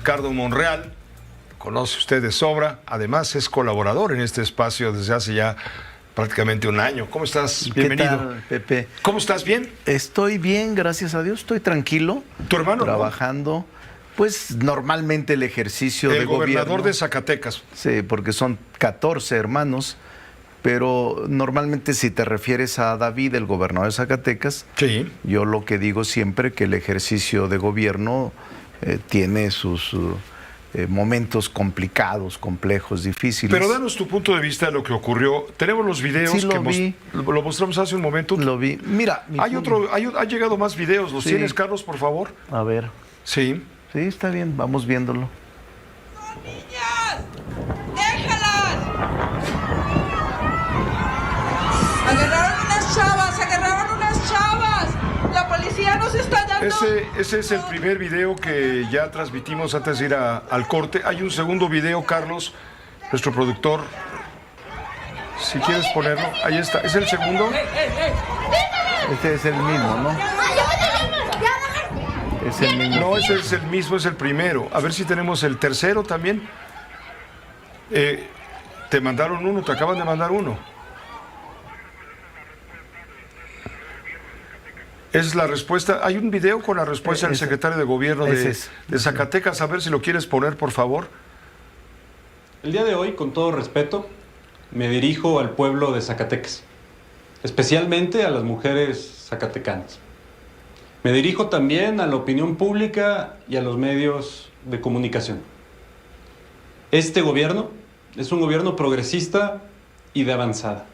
Ricardo Monreal, conoce usted de sobra, además es colaborador en este espacio desde hace ya prácticamente un año. ¿Cómo estás? Bienvenido. ¿Qué tal, Pepe? ¿Cómo estás? ¿Bien? Estoy bien, gracias a Dios, estoy tranquilo. ¿Tu hermano? Trabajando. ¿No? Pues normalmente el ejercicio de gobierno. El gobernador de Zacatecas. Sí, porque son 14 hermanos, pero normalmente si te refieres a David, el gobernador de Zacatecas, sí. Yo lo que digo siempre que el ejercicio de gobierno tiene sus momentos complicados, complejos, difíciles. Pero danos tu punto de vista de lo que ocurrió. Tenemos los videos sí, lo mostramos hace un momento. Lo vi. Mira, ha llegado más videos. ¿Los tienes, Carlos, por favor? A ver. Sí. Sí, está bien, vamos viéndolo. ¡Son niñas! ¡Déjalas! ¡Agarraron unas chavas! ¡La policía nos está dando! Ese es el primer video que ya transmitimos antes de ir al corte. Hay un segundo video, Carlos, nuestro productor. Si quieres ponerlo, ahí está. ¿Es el segundo? Este es el mismo, ¿no? Es el mismo. No, ese es el mismo, es el primero. A ver si tenemos el tercero también. Te mandaron uno, te acaban de mandar uno. Es la respuesta. Hay un video con la respuesta del secretario de Gobierno de Zacatecas. A ver si lo quieres poner, por favor. El día de hoy, con todo respeto, me dirijo al pueblo de Zacatecas, especialmente a las mujeres zacatecanas. Me dirijo también a la opinión pública y a los medios de comunicación. Este gobierno es un gobierno progresista y de avanzada.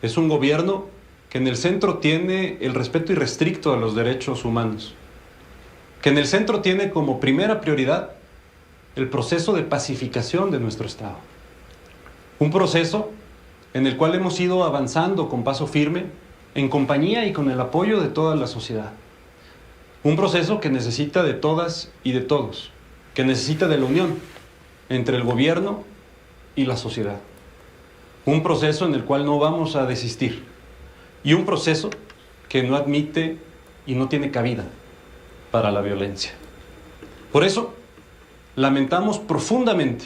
Es un gobierno que en el centro tiene el respeto irrestricto a los derechos humanos, que en el centro tiene como primera prioridad el proceso de pacificación de nuestro Estado. Un proceso en el cual hemos ido avanzando con paso firme, en compañía y con el apoyo de toda la sociedad. Un proceso que necesita de todas y de todos, que necesita de la unión entre el gobierno y la sociedad. Un proceso en el cual no vamos a desistir. Y un proceso que no admite y no tiene cabida para la violencia. Por eso, lamentamos profundamente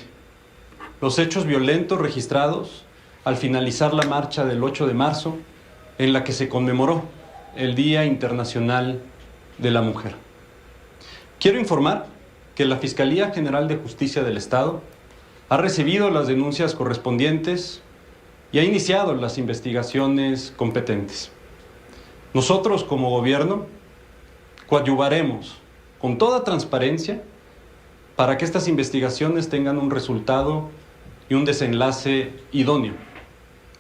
los hechos violentos registrados al finalizar la marcha del 8 de marzo, en la que se conmemoró el Día Internacional de la Mujer. Quiero informar que la Fiscalía General de Justicia del Estado ha recibido las denuncias correspondientes y ha iniciado las investigaciones competentes. Nosotros, como gobierno, coadyuvaremos con toda transparencia para que estas investigaciones tengan un resultado y un desenlace idóneo.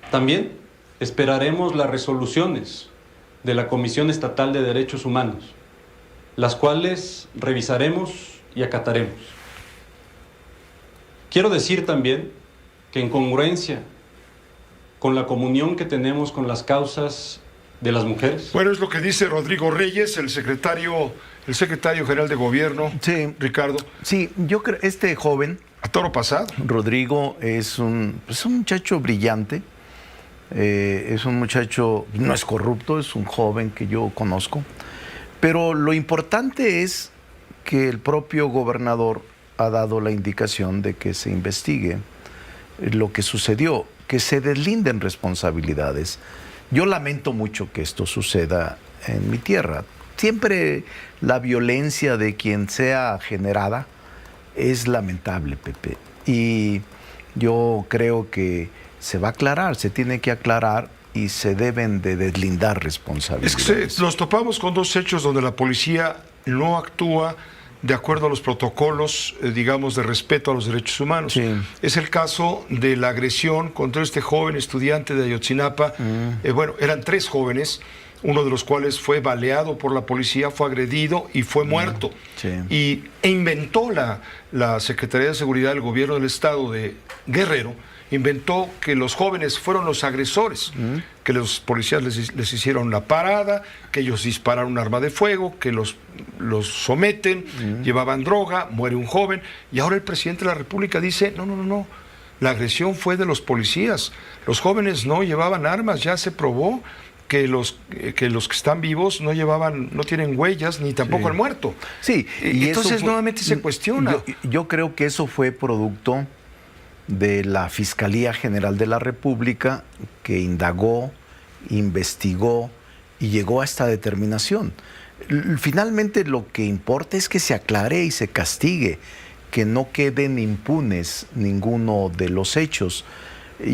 También esperaremos las resoluciones de la Comisión Estatal de Derechos Humanos, las cuales revisaremos y acataremos. Quiero decir también que en congruencia con la comunión que tenemos con las causas de las mujeres. Bueno, es lo que dice Rodrigo Reyes, el secretario general de Gobierno. Sí, Ricardo. Sí, yo creo este joven, a toro pasado, Rodrigo, es un muchacho brillante, es un muchacho, no es corrupto, es un joven que yo conozco, pero lo importante es que el propio gobernador ha dado la indicación de que se investigue lo que sucedió, que se deslinden responsabilidades. Yo lamento mucho que esto suceda en mi tierra. Siempre la violencia de quien sea generada es lamentable, Pepe. Y yo creo que se va a aclarar, se tiene que aclarar y se deben de deslindar responsabilidades. Es que nos topamos con dos hechos donde la policía no actúa de acuerdo a los protocolos, digamos, de respeto a los derechos humanos. Sí. Es el caso de la agresión contra este joven estudiante de Ayotzinapa. Bueno, eran 3 jóvenes, uno de los cuales fue baleado por la policía, fue agredido y fue muerto. Sí. E inventó la Secretaría de Seguridad del Gobierno del Estado de Guerrero, inventó que los jóvenes fueron los agresores, que los policías les hicieron la parada, que ellos dispararon un arma de fuego, que los someten, llevaban droga, muere un joven, y ahora el presidente de la República dice, no, la agresión fue de los policías, los jóvenes no llevaban armas, ya se probó que los que están vivos no tienen huellas ni tampoco han muerto. Sí, y entonces nuevamente se cuestiona. Yo creo que eso fue producto de la Fiscalía General de la República, que indagó, investigó y llegó a esta determinación. Finalmente lo que importa es que se aclare y se castigue, que no queden impunes ninguno de los hechos.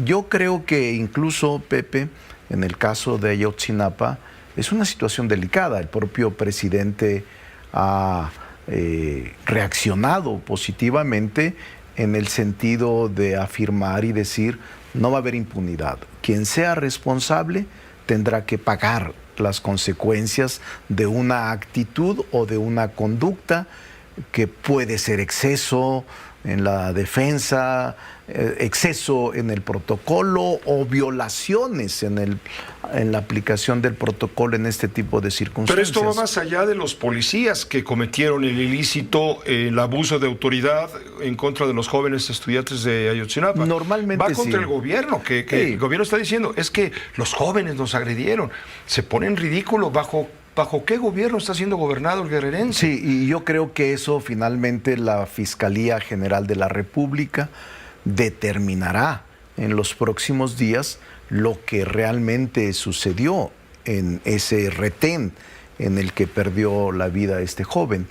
Yo creo que incluso, Pepe, en el caso de Ayotzinapa, es una situación delicada. El propio presidente ha reaccionado positivamente en el sentido de afirmar y decir: no va a haber impunidad. Quien sea responsable tendrá que pagar las consecuencias de una actitud o de una conducta que puede ser exceso en la defensa, exceso en el protocolo o violaciones en la aplicación del protocolo en este tipo de circunstancias. Pero esto va más allá de los policías que cometieron el ilícito, el abuso de autoridad en contra de los jóvenes estudiantes de Ayotzinapa. Normalmente va contra sí. el gobierno, que Sí. el gobierno está diciendo, es que los jóvenes nos agredieron. Se pone en ridículo ¿Bajo qué gobierno está siendo gobernado el guerrerense? Sí, y yo creo que eso finalmente la Fiscalía General de la República determinará en los próximos días lo que realmente sucedió en ese retén en el que perdió la vida este joven.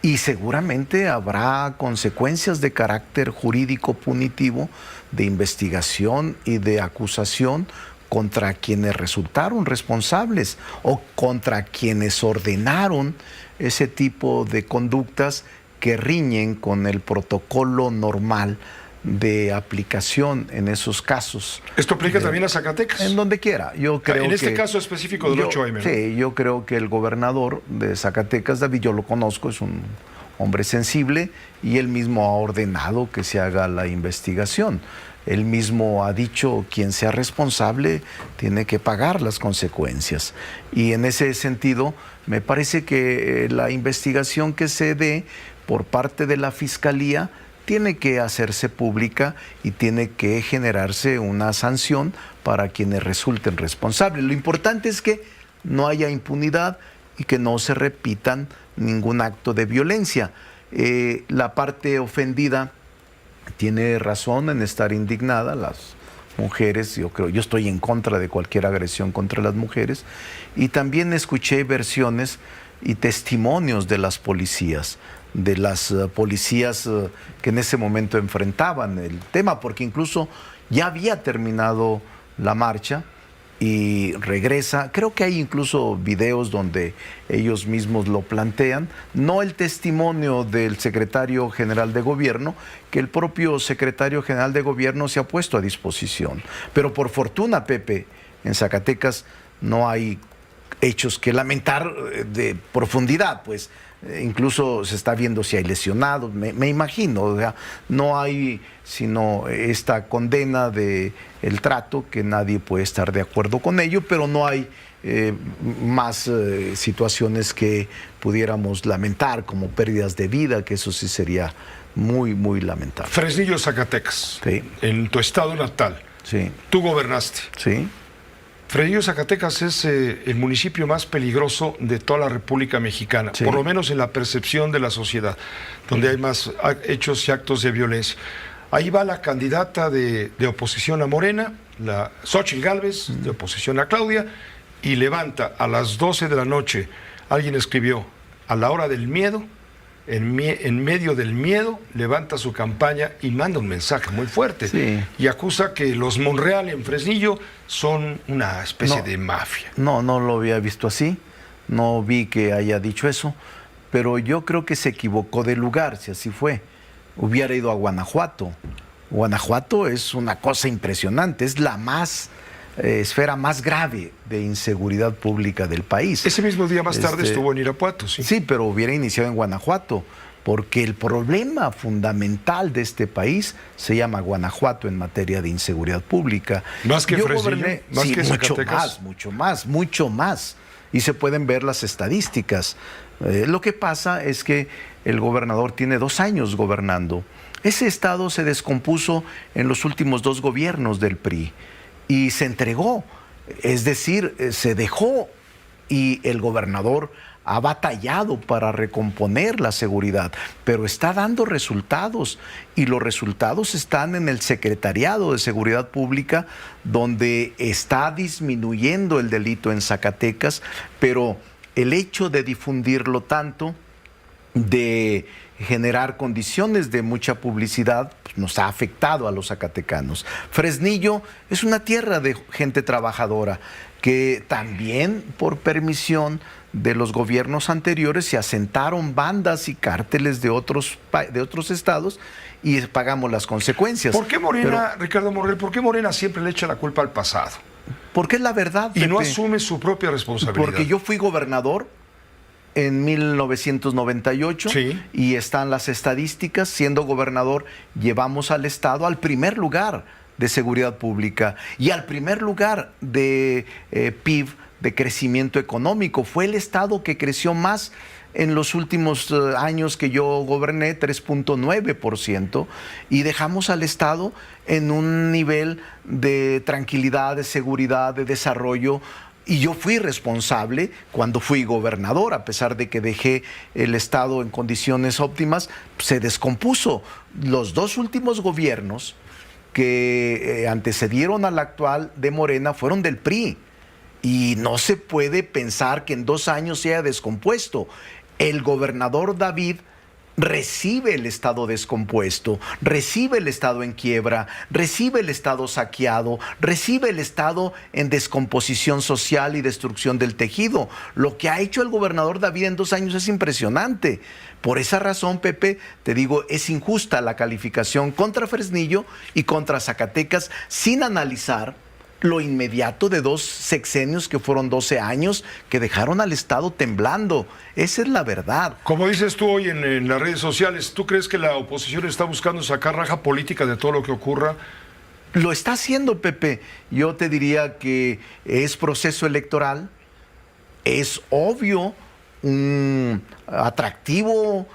Y seguramente habrá consecuencias de carácter jurídico punitivo, de investigación y de acusación contra quienes resultaron responsables o contra quienes ordenaron ese tipo de conductas que riñen con el protocolo normal de aplicación en esos casos. ¿Esto aplica también a Zacatecas? En donde quiera. Yo creo en este que, caso específico del 8M, ¿no? Sí, yo creo que el gobernador de Zacatecas, David, yo lo conozco, es un hombre sensible y él mismo ha ordenado que se haga la investigación. Él mismo ha dicho: quien sea responsable tiene que pagar las consecuencias. Y en ese sentido, me parece que la investigación que se dé por parte de la Fiscalía tiene que hacerse pública y tiene que generarse una sanción para quienes resulten responsables. Lo importante es que no haya impunidad y que no se repitan ningún acto de violencia. La parte ofendida tiene razón en estar indignada. Las mujeres, yo estoy en contra de cualquier agresión contra las mujeres, y también escuché versiones y testimonios de las policías que en ese momento enfrentaban el tema, porque incluso ya había terminado la marcha y regresa. Creo que hay incluso videos donde ellos mismos lo plantean, no el testimonio del secretario general de gobierno, que el propio secretario general de gobierno se ha puesto a disposición. Pero por fortuna, Pepe, en Zacatecas no hay hechos que lamentar de profundidad, pues incluso se está viendo si hay lesionados, me imagino, o sea, no hay sino esta condena de el trato, que nadie puede estar de acuerdo con ello, pero no hay más situaciones que pudiéramos lamentar, como pérdidas de vida, que eso sí sería muy, muy lamentable. Fresnillo, Zacatecas, Sí. en tu estado natal. Sí, Tú gobernaste. sí. Fresnillo, Zacatecas es el municipio más peligroso de toda la República Mexicana, Sí. por lo menos en la percepción de la sociedad, donde hay más hechos y actos de violencia. Ahí va la candidata de oposición a Morena, la Xóchitl Gálvez, de oposición a Claudia, y levanta a las 12 de la noche, alguien escribió, a la hora del miedo, en medio del miedo, levanta su campaña y manda un mensaje muy fuerte. Sí. Y acusa que los Monreal en Fresnillo son una especie de mafia. No lo había visto así, no vi que haya dicho eso, pero yo creo que se equivocó de lugar, si así fue. Hubiera ido a Guanajuato. Guanajuato es una cosa impresionante, es la esfera más grave de inseguridad pública del país. Ese mismo día más tarde estuvo en Irapuato, sí. Sí, pero hubiera iniciado en Guanajuato, porque el problema fundamental de este país se llama Guanajuato en materia de inseguridad pública. ¿Más que Yo Fresnillo? goberné, ¿Más sí, que Zacatecas? mucho más. Y se pueden ver las estadísticas. Lo que pasa es que el gobernador tiene 2 años gobernando. Ese estado se descompuso en los últimos 2 gobiernos del PRI y se entregó. Es decir, se dejó y el gobernador ha batallado para recomponer la seguridad, pero está dando resultados y los resultados están en el Secretariado de Seguridad Pública, donde está disminuyendo el delito en Zacatecas, pero el hecho de difundirlo tanto, de generar condiciones de mucha publicidad, pues nos ha afectado a los zacatecanos. Fresnillo es una tierra de gente trabajadora que también por permisión de los gobiernos anteriores se asentaron bandas y cárteles de otros estados y pagamos las consecuencias. ¿Por qué Morena, Ricardo Monreal, por qué Morena siempre le echa la culpa al pasado? Porque es la verdad, Y Pepe. no asume su propia responsabilidad. Porque yo fui gobernador en 1998 Sí. y están las estadísticas. Siendo gobernador, llevamos al estado al primer lugar de seguridad pública y al primer lugar de PIB, de crecimiento económico. Fue el estado que creció más en los últimos años que yo goberné, 3.9%, y dejamos al estado en un nivel de tranquilidad, de seguridad, de desarrollo. Y yo fui responsable cuando fui gobernador, a pesar de que dejé el estado en condiciones óptimas, se descompuso. Los dos últimos gobiernos que antecedieron al actual de Morena fueron del PRI. Y no se puede pensar que en 2 años se haya descompuesto. El gobernador David recibe el estado descompuesto, recibe el estado en quiebra, recibe el estado saqueado, recibe el estado en descomposición social y destrucción del tejido. Lo que ha hecho el gobernador David en 2 años es impresionante. Por esa razón, Pepe, te digo, es injusta la calificación contra Fresnillo y contra Zacatecas sin analizar lo inmediato de 2 sexenios que fueron 12 años que dejaron al Estado temblando. Esa es la verdad. Como dices tú hoy en las redes sociales, ¿tú crees que la oposición está buscando sacar raja política de todo lo que ocurra? Lo está haciendo, Pepe. Yo te diría que es proceso electoral, es obvio un atractivo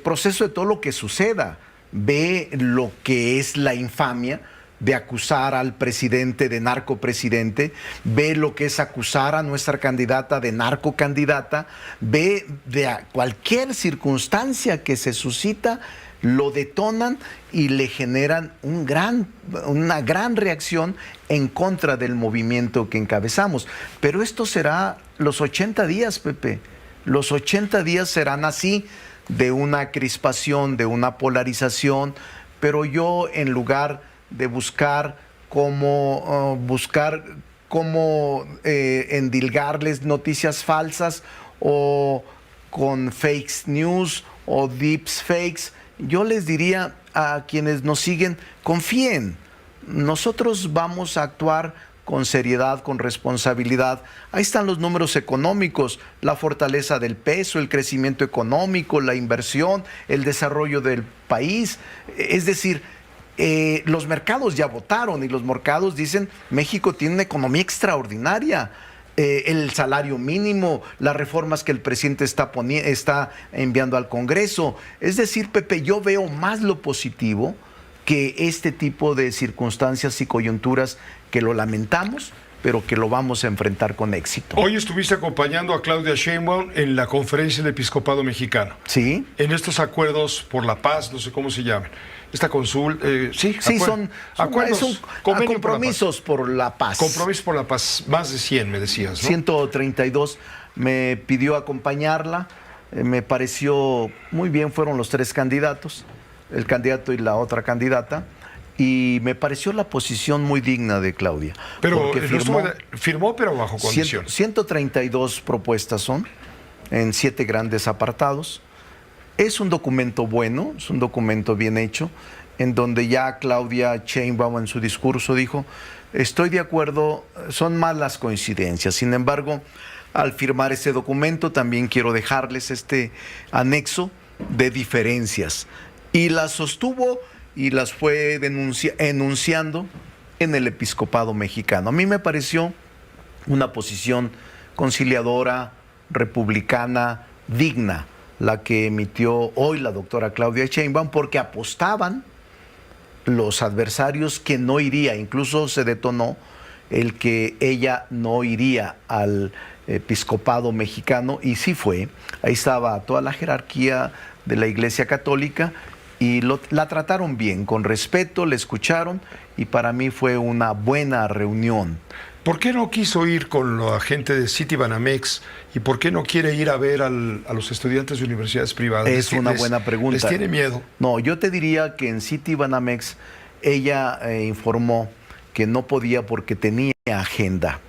proceso de todo lo que suceda. Ve lo que es la infamia de acusar al presidente de narcopresidente, ve lo que es acusar a nuestra candidata de narcocandidata, ve de cualquier circunstancia que se suscita, lo detonan y le generan una gran reacción en contra del movimiento que encabezamos. Pero esto será los 80 días, Pepe. Los 80 días serán así, de una crispación, de una polarización, pero yo, en lugar de buscar cómo endilgarles noticias falsas o con fake news o deep fakes, yo les diría a quienes nos siguen, confíen, nosotros vamos a actuar con seriedad, con responsabilidad. Ahí están los números económicos, la fortaleza del peso, el crecimiento económico, la inversión, el desarrollo del país. Es decir, los mercados ya votaron y los mercados dicen México tiene una economía extraordinaria. El salario mínimo, las reformas que el presidente está enviando al Congreso. Es decir, Pepe, yo veo más lo positivo que este tipo de circunstancias y coyunturas que lo lamentamos, pero que lo vamos a enfrentar con éxito. Hoy estuviste acompañando a Claudia Sheinbaum en la conferencia del Episcopado Mexicano. Sí. En estos acuerdos por la paz, no sé cómo se llaman. Esta consulta, sí, son acuerdos, compromisos por la paz. Compromisos por la paz, más de 100 me decías, ¿no? 132 me pidió acompañarla, me pareció muy bien, fueron los 3 candidatos, el candidato y la otra candidata, y me pareció la posición muy digna de Claudia. Pero porque firmó, pero bajo condiciones. 132 propuestas son, en 7 grandes apartados. Es un documento bueno, es un documento bien hecho, en donde ya Claudia Sheinbaum en su discurso dijo, estoy de acuerdo, son más las coincidencias. Sin embargo, al firmar este documento también quiero dejarles este anexo de diferencias. Y las sostuvo y las fue enunciando en el Episcopado Mexicano. A mí me pareció una posición conciliadora, republicana, digna, la que emitió hoy la doctora Claudia Sheinbaum, porque apostaban los adversarios que no iría, incluso se detonó el que ella no iría al episcopado mexicano, y sí fue. Ahí estaba toda la jerarquía de la Iglesia Católica y la trataron bien, con respeto, le escucharon, y para mí fue una buena reunión. ¿Por qué no quiso ir con la gente de Citibanamex y por qué no quiere ir a ver a los estudiantes de universidades privadas? Es una buena pregunta. ¿Les tiene miedo? No, yo te diría que en Citibanamex ella informó que no podía porque tenía agenda.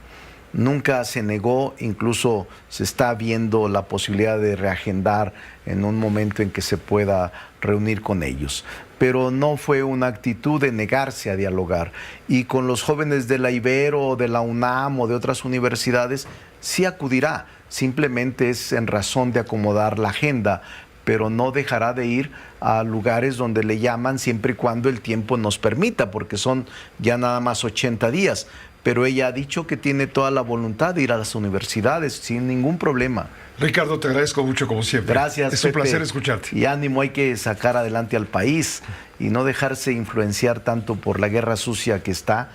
Nunca se negó, incluso se está viendo la posibilidad de reagendar en un momento en que se pueda reunir con ellos. Pero no fue una actitud de negarse a dialogar. Y con los jóvenes de la Ibero, de la UNAM o de otras universidades, sí acudirá. Simplemente es en razón de acomodar la agenda, pero no dejará de ir a lugares donde le llaman siempre y cuando el tiempo nos permita, porque son ya nada más 80 días. Pero ella ha dicho que tiene toda la voluntad de ir a las universidades sin ningún problema. Ricardo, te agradezco mucho como siempre. Gracias, Es un Pepe. placer escucharte. Y ánimo, hay que sacar adelante al país y no dejarse influenciar tanto por la guerra sucia que está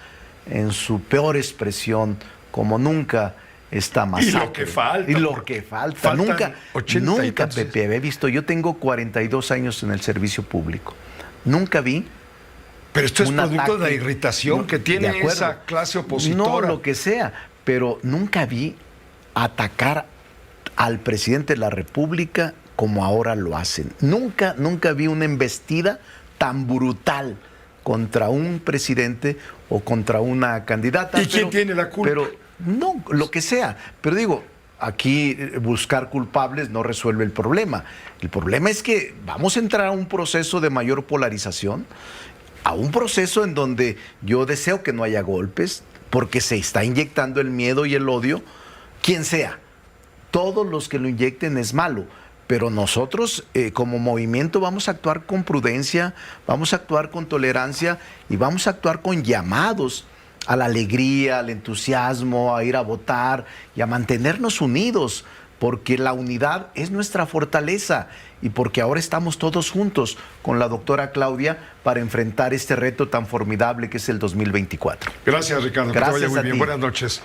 en su peor expresión, como nunca esta masacre. Y lo que falta. Y lo que falta. Faltan Nunca, 80 y tantos. Pepe, he visto, yo tengo 42 años en el servicio público. Nunca vi. Pero esto es un producto de la ataque. irritación No, que de tiene acuerdo. esa clase opositora. No, lo que sea, pero nunca vi atacar al presidente de la República como ahora lo hacen. Nunca vi una embestida tan brutal contra un presidente o contra una candidata. ¿Y quién tiene la culpa? Pero no, lo que sea. Pero digo, aquí buscar culpables no resuelve el problema. El problema es que vamos a entrar a un proceso de mayor polarización, a un proceso en donde yo deseo que no haya golpes, porque se está inyectando el miedo y el odio, quien sea. Todos los que lo inyecten es malo, pero nosotros como movimiento vamos a actuar con prudencia, vamos a actuar con tolerancia y vamos a actuar con llamados a la alegría, al entusiasmo, a ir a votar y a mantenernos unidos, porque la unidad es nuestra fortaleza y porque ahora estamos todos juntos con la doctora Claudia para enfrentar este reto tan formidable que es el 2024. Gracias, Ricardo. Gracias que te vaya muy a bien. ti. Buenas noches.